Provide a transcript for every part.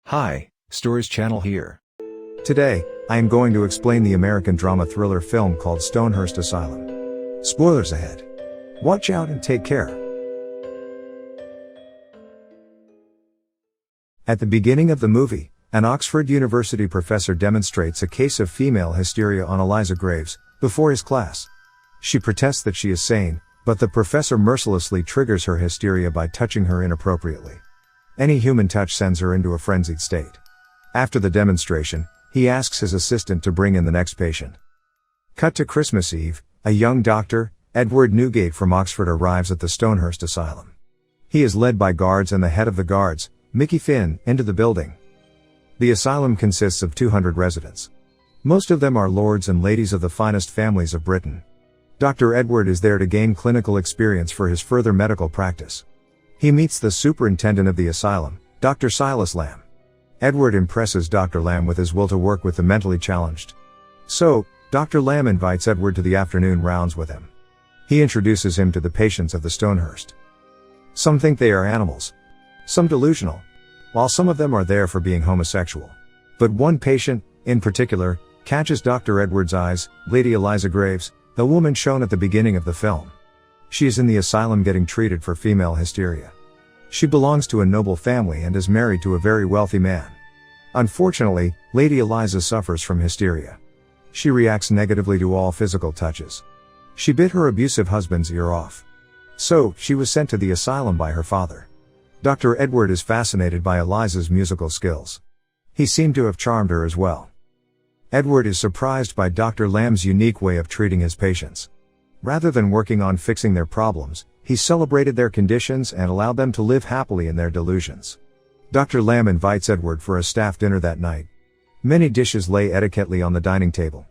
Hi, Stories Channel here. Today, I am going to explain the American drama thriller film called Stonehurst Asylum. Spoilers ahead. Watch out and take care. At the beginning of the movie, an Oxford University professor demonstrates a case of female hysteria on Eliza Graves, before his class. She protests that she is sane, but the professor mercilessly triggers her hysteria by touching her inappropriately. Any human touch sends her into a frenzied state. After the demonstration, he asks his assistant to bring in the next patient. Cut to Christmas Eve, a young doctor, Edward Newgate from Oxford, arrives at the Stonehurst Asylum. He is led by guards and the head of the guards, Mickey Finn, into the building. The asylum consists of 200 residents. Most of them are lords and ladies of the finest families of Britain. Dr. Edward is there to gain clinical experience for his further medical practice. He meets the superintendent of the asylum, Dr. Silas Lamb. Edward impresses Dr. Lamb with his will to work with the mentally challenged. So, Dr. Lamb invites Edward to the afternoon rounds with him. He introduces him to the patients of the Stonehurst. Some think they are animals. Some delusional. While some of them are there for being homosexual. But one patient, in particular, catches Dr. Edward's eyes, Lady Eliza Graves, the woman shown at the beginning of the film. She is in the asylum getting treated for female hysteria. She belongs to a noble family and is married to a very wealthy man. Unfortunately, Lady Eliza suffers from hysteria. She reacts negatively to all physical touches. She bit her abusive husband's ear off. So, she was sent to the asylum by her father. Dr. Edward is fascinated by Eliza's musical skills. He seemed to have charmed her as well. Edward is surprised by Dr. Lamb's unique way of treating his patients. Rather than working on fixing their problems, he celebrated their conditions and allowed them to live happily in their delusions. Dr. Lamb invites Edward for a staff dinner that night. Many dishes lay etiquettely on the dining table.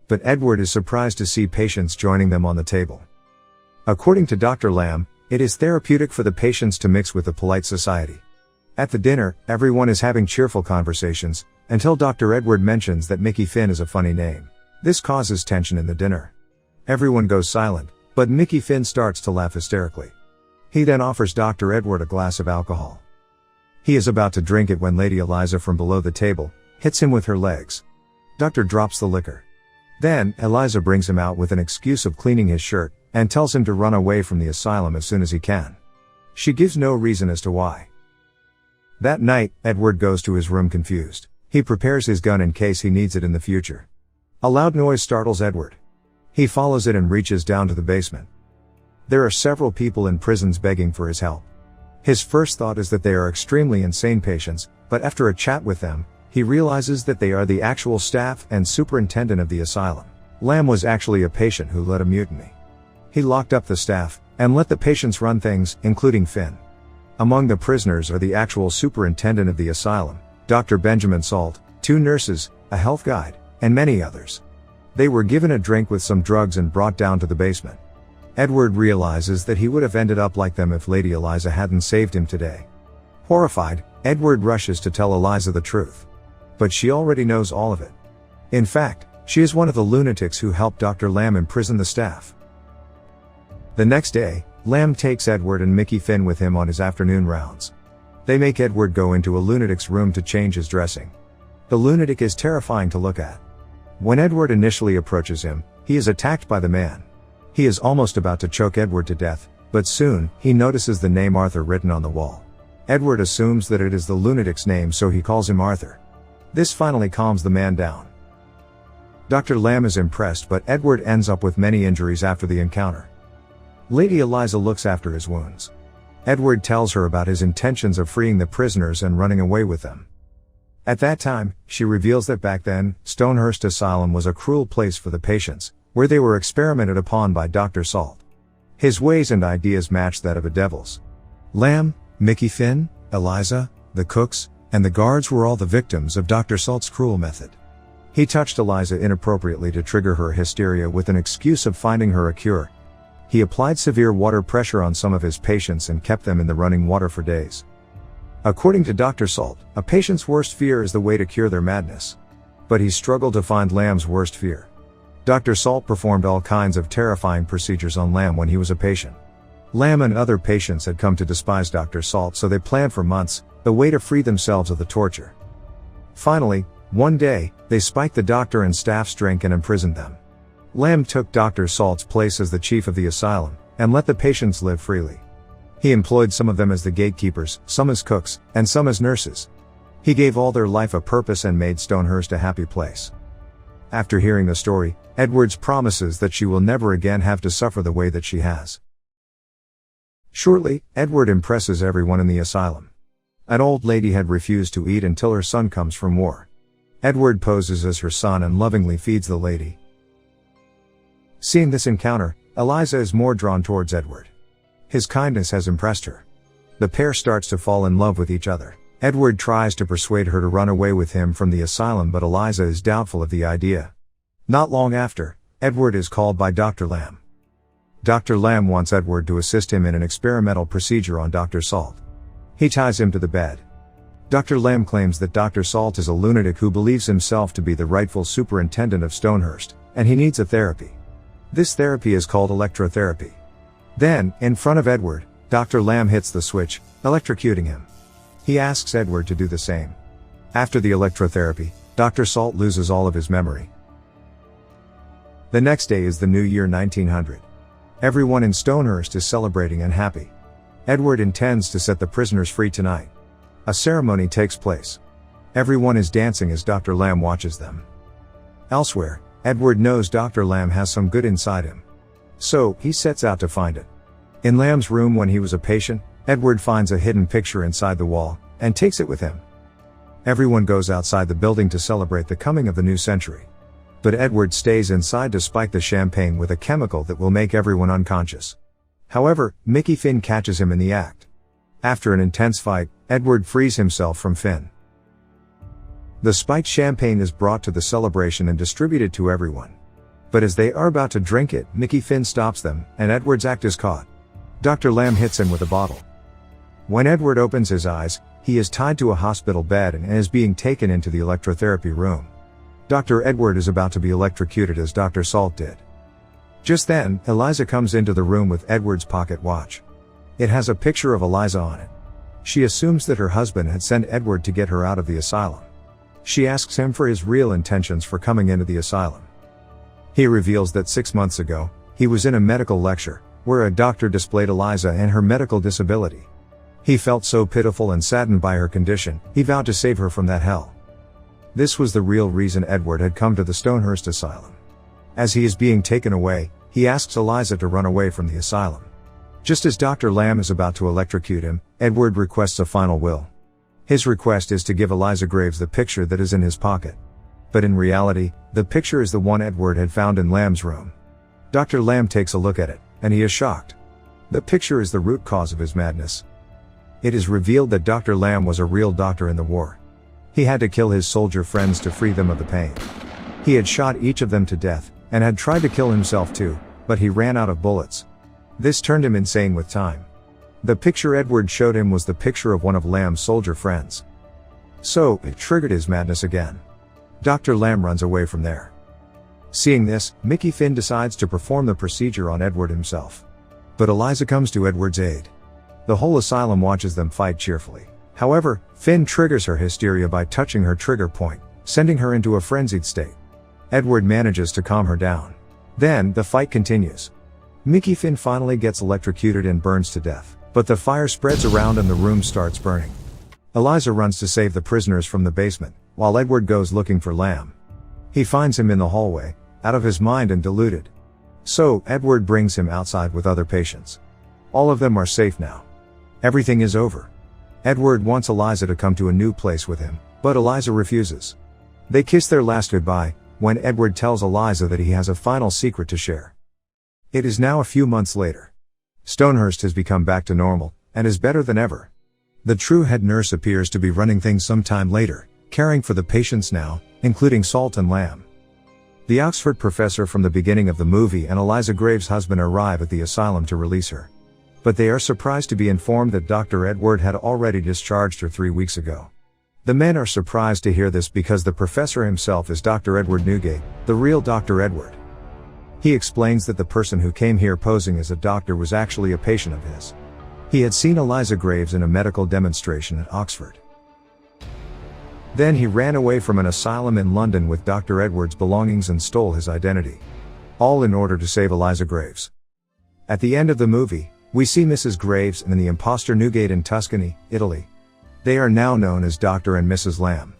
But Edward is surprised to see patients joining them on the table. According to Dr. Lamb, it is therapeutic for the patients to mix with the polite society. At the dinner, everyone is having cheerful conversations, until Dr. Edward mentions that Mickey Finn is a funny name. This causes tension in the dinner. Everyone goes silent, but Mickey Finn starts to laugh hysterically. He then offers Dr. Edward a glass of alcohol. He is about to drink it when Lady Eliza from below the table hits him with her legs. Doctor drops the liquor. Then, Eliza brings him out with an excuse of cleaning his shirt, and tells him to run away from the asylum as soon as he can. She gives no reason as to why. That night, Edward goes to his room confused. He prepares his gun in case he needs it in the future. A loud noise startles Edward. He follows it and reaches down to the basement. There are several people in prisons begging for his help. His first thought is that they are extremely insane patients, but after a chat with them, he realizes that they are the actual staff and superintendent of the asylum. Lamb was actually a patient who led a mutiny. He locked up the staff, and let the patients run things, including Finn. Among the prisoners are the actual superintendent of the asylum, Dr. Benjamin Salt, 2 nurses, a health guide, and many others. They were given a drink with some drugs and brought down to the basement. Edward realizes that he would have ended up like them if Lady Eliza hadn't saved him today. Horrified, Edward rushes to tell Eliza the truth. But she already knows all of it. In fact, she is one of the lunatics who helped Dr. Lamb imprison the staff. The next day, Lamb takes Edward and Mickey Finn with him on his afternoon rounds. They make Edward go into a lunatic's room to change his dressing. The lunatic is terrifying to look at. When Edward initially approaches him, he is attacked by the man. He is almost about to choke Edward to death, but soon, he notices the name Arthur written on the wall. Edward assumes that it is the lunatic's name, so he calls him Arthur. This finally calms the man down. Dr. Lamb is impressed, but Edward ends up with many injuries after the encounter. Lady Eliza looks after his wounds. Edward tells her about his intentions of freeing the prisoners and running away with them. At that time, she reveals that back then, Stonehurst Asylum was a cruel place for the patients, where they were experimented upon by Dr. Salt. His ways and ideas matched that of the devils. Lamb, Mickey Finn, Eliza, the cooks, and the guards were all the victims of Dr. Salt's cruel method. He touched Eliza inappropriately to trigger her hysteria with an excuse of finding her a cure. He applied severe water pressure on some of his patients and kept them in the running water for days. According to Dr. Salt, a patient's worst fear is the way to cure their madness. But he struggled to find Lamb's worst fear. Dr. Salt performed all kinds of terrifying procedures on Lamb when he was a patient. Lamb and other patients had come to despise Dr. Salt, so they planned for months a way to free themselves of the torture. Finally, one day, they spiked the doctor and staff's drink and imprisoned them. Lamb took Dr. Salt's place as the chief of the asylum, and let the patients live freely. He employed some of them as the gatekeepers, some as cooks, and some as nurses. He gave all their life a purpose and made Stonehurst a happy place. After hearing the story, Edwards promises that she will never again have to suffer the way that she has. Shortly, Edward impresses everyone in the asylum. An old lady had refused to eat until her son comes from war. Edward poses as her son and lovingly feeds the lady. Seeing this encounter, Eliza is more drawn towards Edward. His kindness has impressed her. The pair starts to fall in love with each other. Edward tries to persuade her to run away with him from the asylum, but Eliza is doubtful of the idea. Not long after, Edward is called by Dr. Lamb. Dr. Lamb wants Edward to assist him in an experimental procedure on Dr. Salt. He ties him to the bed. Dr. Lamb claims that Dr. Salt is a lunatic who believes himself to be the rightful superintendent of Stonehurst, and he needs a therapy. This therapy is called electrotherapy. Then, in front of Edward, Dr. Lamb hits the switch, electrocuting him. He asks Edward to do the same. After the electrotherapy, Dr. Salt loses all of his memory. The next day is the new year 1900. Everyone in Stonehurst is celebrating and happy. Edward intends to set the prisoners free tonight. A ceremony takes place. Everyone is dancing as Dr. Lamb watches them. Elsewhere, Edward knows Dr. Lamb has some good inside him. So, he sets out to find it. In Lamb's room when he was a patient, Edward finds a hidden picture inside the wall, and takes it with him. Everyone goes outside the building to celebrate the coming of the new century. But Edward stays inside to spike the champagne with a chemical that will make everyone unconscious. However, Mickey Finn catches him in the act. After an intense fight, Edward frees himself from Finn. The spiked champagne is brought to the celebration and distributed to everyone. But as they are about to drink it, Mickey Finn stops them, and Edward's act is caught. Dr. Lamb hits him with a bottle. When Edward opens his eyes, he is tied to a hospital bed and is being taken into the electrotherapy room. Dr. Edward is about to be electrocuted as Dr. Salt did. Just then, Eliza comes into the room with Edward's pocket watch. It has a picture of Eliza on it. She assumes that her husband had sent Edward to get her out of the asylum. She asks him for his real intentions for coming into the asylum. He reveals that 6 months ago, he was in a medical lecture, where a doctor displayed Eliza and her medical disability. He felt so pitiful and saddened by her condition, he vowed to save her from that hell. This was the real reason Edward had come to the Stonehurst asylum. As he is being taken away, he asks Eliza to run away from the asylum. Just as Dr. Lamb is about to electrocute him, Edward requests a final will. His request is to give Eliza Graves the picture that is in his pocket. But in reality, the picture is the one Edward had found in Lamb's room. Dr. Lamb takes a look at it, and he is shocked. The picture is the root cause of his madness. It is revealed that Dr. Lamb was a real doctor in the war. He had to kill his soldier friends to free them of the pain. He had shot each of them to death, and had tried to kill himself too, but he ran out of bullets. This turned him insane with time. The picture Edward showed him was the picture of one of Lamb's soldier friends. So, it triggered his madness again. Dr. Lamb runs away from there. Seeing this, Mickey Finn decides to perform the procedure on Edward himself. But Eliza comes to Edward's aid. The whole asylum watches them fight cheerfully. However, Finn triggers her hysteria by touching her trigger point, sending her into a frenzied state. Edward manages to calm her down. Then, the fight continues. Mickey Finn finally gets electrocuted and burns to death, but the fire spreads around and the room starts burning. Eliza runs to save the prisoners from the basement, while Edward goes looking for Lamb. He finds him in the hallway, out of his mind and deluded. So, Edward brings him outside with other patients. All of them are safe now. Everything is over. Edward wants Eliza to come to a new place with him, but Eliza refuses. They kiss their last goodbye, when Edward tells Eliza that he has a final secret to share. It is now a few months later. Stonehurst has become back to normal, and is better than ever. The true head nurse appears to be running things sometime later, caring for the patients now, including Salt and Lamb. The Oxford professor from the beginning of the movie and Eliza Graves' husband arrive at the asylum to release her. But they are surprised to be informed that Dr. Edward had already discharged her 3 weeks ago. The men are surprised to hear this because the professor himself is Dr. Edward Newgate, the real Dr. Edward. He explains that the person who came here posing as a doctor was actually a patient of his. He had seen Eliza Graves in a medical demonstration at Oxford. Then he ran away from an asylum in London with Dr. Edward's belongings and stole his identity. All in order to save Eliza Graves. At the end of the movie, we see Mrs. Graves and the imposter Newgate in Tuscany, Italy. They are now known as Dr. and Mrs. Lamb.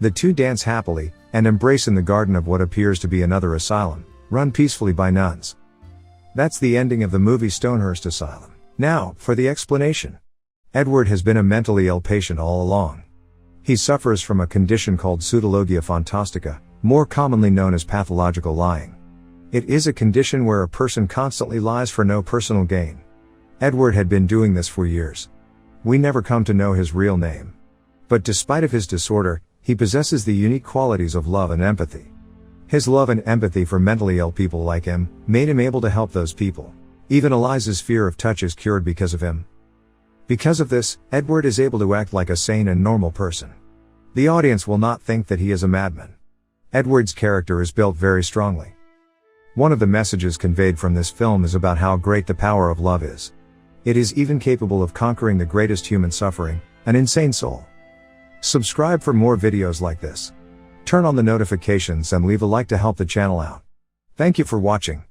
The two dance happily, and embrace in the garden of what appears to be another asylum, run peacefully by nuns. That's the ending of the movie Stonehurst Asylum. Now, for the explanation. Edward has been a mentally ill patient all along. He suffers from a condition called pseudologia fantastica, more commonly known as pathological lying. It is a condition where a person constantly lies for no personal gain. Edward had been doing this for years. We never come to know his real name. But despite of his disorder, he possesses the unique qualities of love and empathy. His love and empathy for mentally ill people like him, made him able to help those people. Even Eliza's fear of touch is cured because of him. Because of this, Edward is able to act like a sane and normal person. The audience will not think that he is a madman. Edward's character is built very strongly. One of the messages conveyed from this film is about how great the power of love is. It is even capable of conquering the greatest human suffering, an insane soul. Subscribe for more videos like this. Turn on the notifications and leave a like to help the channel out. Thank you for watching.